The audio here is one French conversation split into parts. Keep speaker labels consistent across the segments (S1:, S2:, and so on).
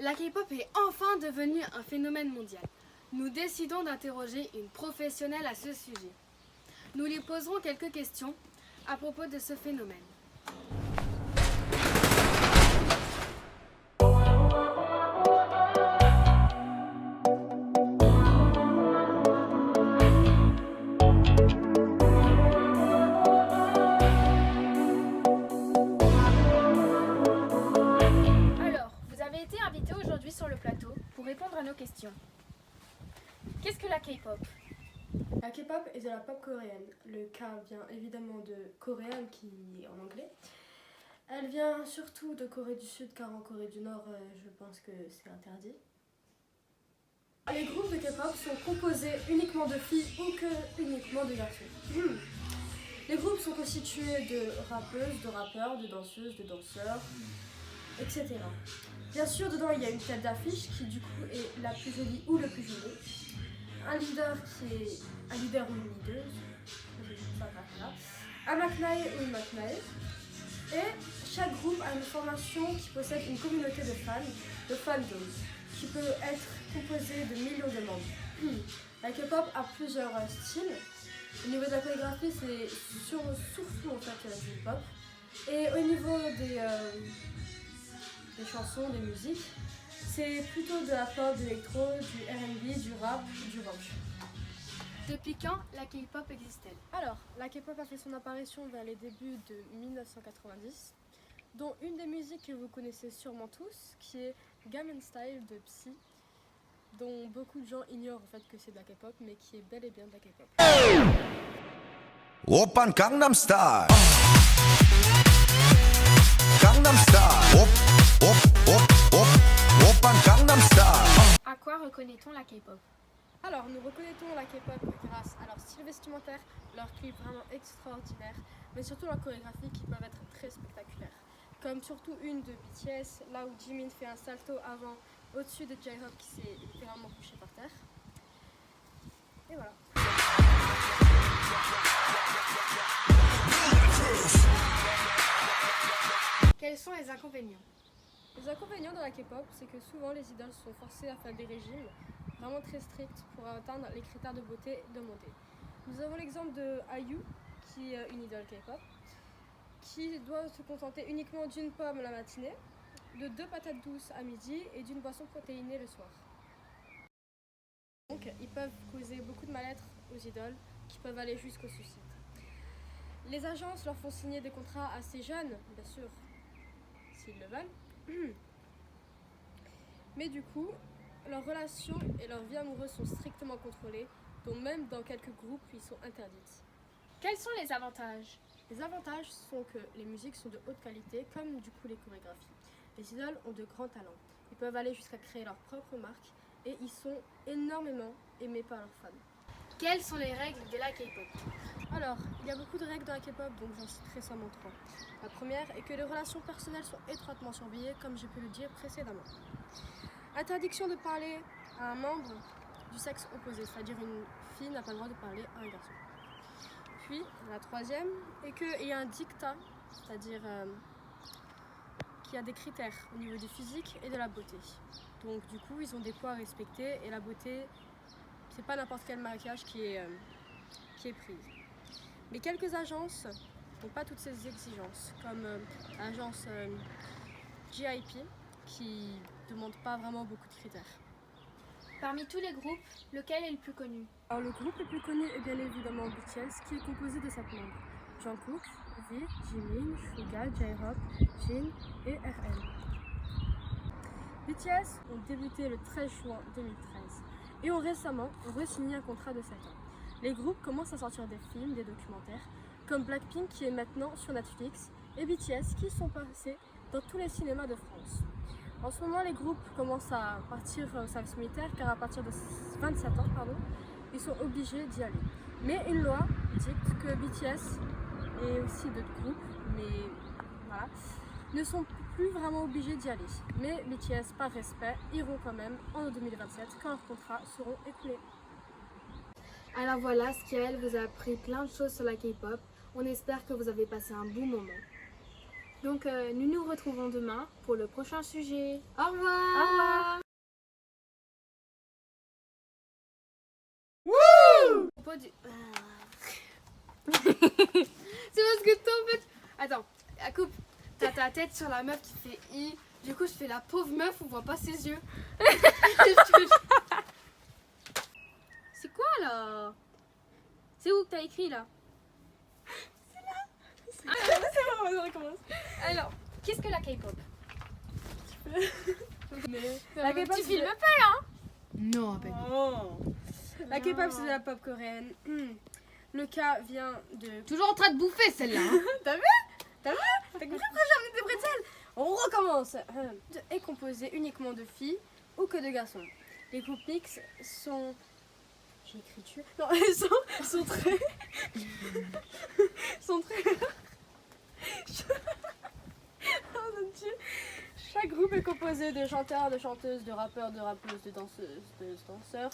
S1: La K-pop est enfin devenue un phénomène mondial. Nous décidons d'interroger une professionnelle à ce sujet. Nous lui poserons quelques questions à propos de ce phénomène.
S2: Invité aujourd'hui sur le plateau pour répondre à nos questions. Qu'est-ce que la K-pop?
S3: La K-pop est de la pop coréenne. Le K vient évidemment de coréen qui est en anglais. Elle vient surtout de Corée du Sud car en Corée du Nord, je pense que c'est interdit. Les groupes de K-pop sont composés uniquement de filles ou que uniquement de garçons. Les groupes sont constitués de rappeuses, de rappeurs, de danseuses, de danseurs, etc. Bien sûr, dedans il y a une tête d'affiche qui du coup est la plus jolie ou le plus joli. Un leader qui est un leader ou une leaduse, un maknae ou une maknae. Et chaque groupe a une formation qui possède une communauté de fans, de fandom, qui peut être composée de millions de membres. La K-pop a plusieurs styles. Au niveau de la chorégraphie, c'est surtout en fait du pop. Et au niveau des chansons, des musiques, c'est plutôt de la pop, de l'électro, du R&B, du rap, du rock.
S1: Depuis quand la K-pop existe-t-elle?
S3: Alors, la K-pop a fait son apparition vers les débuts de 1990, dont une des musiques que vous connaissez sûrement tous, qui est Gangnam Style de Psy, dont beaucoup de gens ignorent en fait que c'est de la K-pop, mais qui est bel et bien de la K-pop.
S4: Oppan Gangnam Style. Gangnam Style. Oppan Gangnam Style.
S2: À quoi reconnaît-on la K-pop?
S3: Alors, nous reconnaîtrons la K-pop grâce à leur style vestimentaire, leurs clips vraiment extraordinaires, mais surtout leurs chorégraphies qui peuvent être très spectaculaires. Comme surtout une de BTS, là où Jimin fait un salto avant au-dessus de J-Hope qui s'est littéralement couché par terre. Et voilà.
S1: Quels sont les inconvénients?
S3: Les inconvénients de la K-pop, c'est que souvent les idoles sont forcées à faire des régimes vraiment très stricts pour atteindre les critères de beauté demandés. Nous avons l'exemple de IU, qui est une idole K-pop, qui doit se contenter uniquement d'une pomme la matinée, de 2 patates douces à midi et d'une boisson protéinée le soir. Donc, ils peuvent causer beaucoup de mal-être aux idoles qui peuvent aller jusqu'au suicide. Les agences leur font signer des contrats assez jeunes, bien sûr, s'ils le veulent. Mais du coup, leurs relations et leur vie amoureuse sont strictement contrôlées, dont même dans quelques groupes, ils sont interdites.
S2: Quels sont les avantages?
S3: Les avantages sont que les musiques sont de haute qualité, comme du coup les chorégraphies. Les idoles ont de grands talents. Ils peuvent aller jusqu'à créer leur propre marque et ils sont énormément aimés par leurs fans.
S1: Quelles sont les règles de la K-pop?
S3: Alors, il y a beaucoup de règles dans la K-pop, donc j'en citerai seulement 3. La première est que les relations personnelles sont étroitement surveillées, comme j'ai pu le dire précédemment. Interdiction de parler à un membre du sexe opposé, c'est-à-dire une fille n'a pas le droit de parler à un garçon. Puis, la troisième est qu'il y a un dictat, c'est-à-dire qu'il y a des critères au niveau du physique et de la beauté. Donc du coup, ils ont des poids à respecter et la beauté, c'est pas n'importe quel maquillage qui est prise. Mais quelques agences n'ont pas toutes ces exigences, comme l'agence JYP qui ne demande pas vraiment beaucoup de critères.
S2: Parmi tous les groupes, lequel est le plus connu?
S3: Alors le groupe le plus connu est bien évidemment BTS qui est composé de 7 membres. Jungkook, V, Jimin, Suga, J-Hope, Jin et RM. BTS ont débuté le 13 juin 2013 et ont récemment re-signé un contrat de 7 ans. Les groupes commencent à sortir des films, des documentaires, comme Blackpink qui est maintenant sur Netflix et BTS qui sont passés dans tous les cinémas de France. En ce moment, les groupes commencent à partir au service militaire car à partir de 27 ans, ils sont obligés d'y aller. Mais une loi dicte que BTS et aussi d'autres groupes, mais voilà, ne sont plus vraiment obligés d'y aller. Mais BTS, par respect, iront quand même en 2027 quand leurs contrats seront écoulés.
S1: Alors voilà, Skiel vous a appris plein de choses sur la K-pop. On espère que vous avez passé un bon moment.
S2: Donc nous nous retrouvons demain pour le prochain sujet.
S1: Au revoir.
S2: Au revoir.
S1: Propos du... C'est parce que toi, en fait... Attends, la coupe, t'as ta tête sur la meuf qui fait I. Du coup, je fais la pauvre meuf, on voit pas ses yeux.
S2: C'est quoi là? C'est où que t'as écrit là?
S3: On recommence.
S2: Alors, qu'est-ce que la K-pop?
S3: La K-pop,
S2: Tu
S3: c'est-
S2: filmes pas là?
S1: Non, pas
S3: Oh. La K-pop, c'est de la pop coréenne. Le K vient de...
S1: Toujours en train de bouffer celle-là. Hein.
S3: T'as compris pourquoi j'ai amené des bretzels? On recommence. Est composé uniquement de filles ou que de garçons. Les groupes mix sont... J'ai écrit dessus. Non, elles sont très... sont très... Oh mon Dieu. Chaque groupe est composé de chanteurs, de chanteuses, de rappeurs, de rappeuses, de danseuses, de danseurs.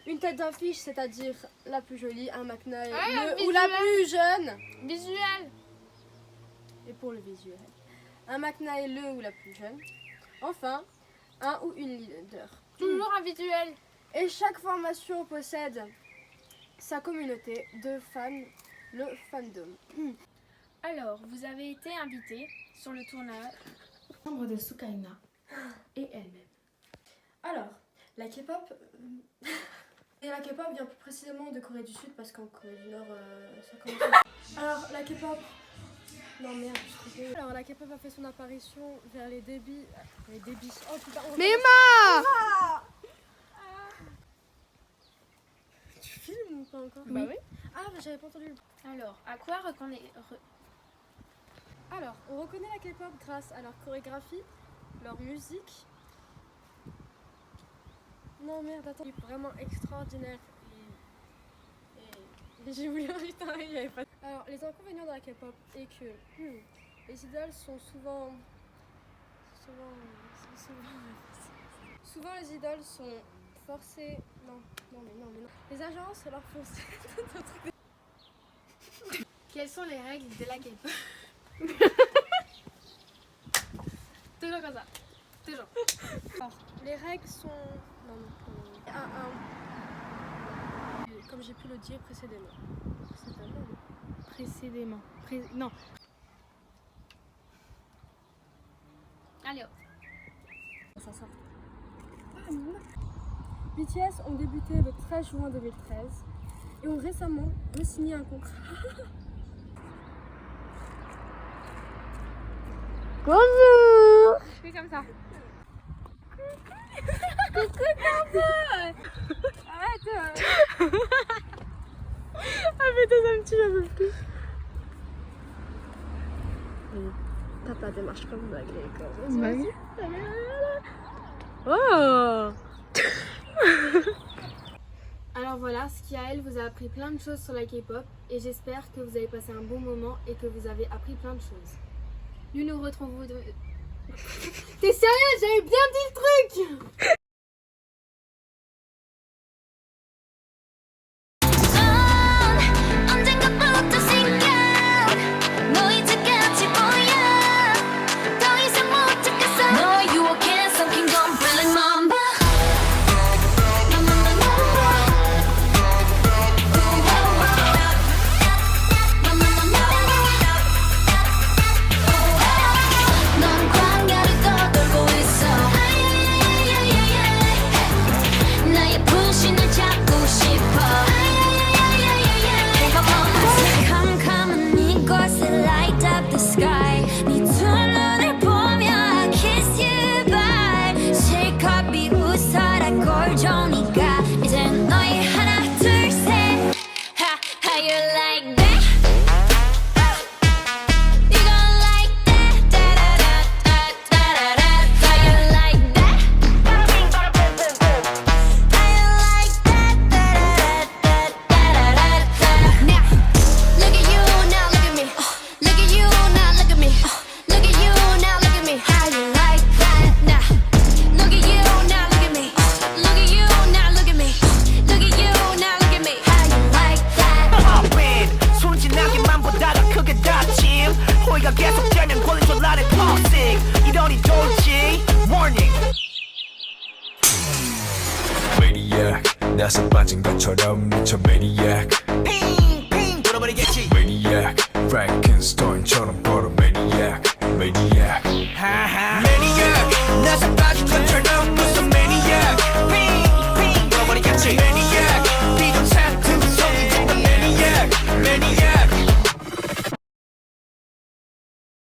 S3: Une tête d'affiche, c'est-à-dire la plus jolie, un McNair,
S2: un
S3: ou la
S2: visuel.
S3: plus jeune.
S2: Visuel.
S3: Et pour le visuel, un McNair, le ou la plus jeune. Enfin, un ou une leader.
S2: Toujours un visuel.
S3: Et chaque formation possède sa communauté de fans, le fandom.
S2: Alors, vous avez été invité sur le tournage.
S1: Membre de Sukaina et elle-même.
S3: Alors, la K-pop... Et la K-pop vient plus précisément de Corée du Sud parce qu'en Corée du Nord, ça commence... Alors, la K-pop... Non merde, je suis trompée. Alors, la K-pop a fait son apparition vers les débits... Les débits... Oh putain...
S1: Mais Emma!
S3: Tu filmes ou pas encore?
S2: Bah oui.
S3: Ah, mais j'avais pas entendu.
S2: Alors, à quoi
S3: Alors, on reconnaît la K-pop grâce à leur chorégraphie, leur musique. Non merde, attends, c'est vraiment extraordinaire. Et j'ai voulu putain, il y avait pas. Alors, les inconvénients de la K-pop est que les idoles sont souvent les idoles sont forcées. Non. Les agences leur font.
S1: Quelles sont les règles de la K-pop? Toujours comme ça. Toujours.
S3: Alors, les règles sont. Non. Comme j'ai pu le dire précédemment.
S1: Précédemment. Non.
S2: Allez hop.
S3: Ça sort. BTS ont débuté le 13 juin 2013 et ont récemment re-signé un contrat.
S1: Bonjour!
S2: Je fais comme ça. Arrête.
S3: Ah mais toi ça me tue, j'en peux plus. Papa démarche comme baguette. Oh!
S1: Alors voilà, Skiael vous a appris plein de choses sur la K-pop et j'espère que vous avez passé un bon moment et que vous avez appris plein de choses. Nous nous retrouvons de... T'es sérieux? J'avais bien dit le truc!
S5: 언젠가부터 생각 너희 같이 보여 더 이상 못 찾겠어 너의 유혹에 섞인 건 feeling mamba 넌 광야를 떠돌고 있어
S4: 나서 빠진 것처럼 미쳐 maniac
S6: 핑핑 돌아버리겠지
S4: maniac Frankenstein처럼 걸어 maniac maniac
S6: 하하 maniac 나서 빠진 것처럼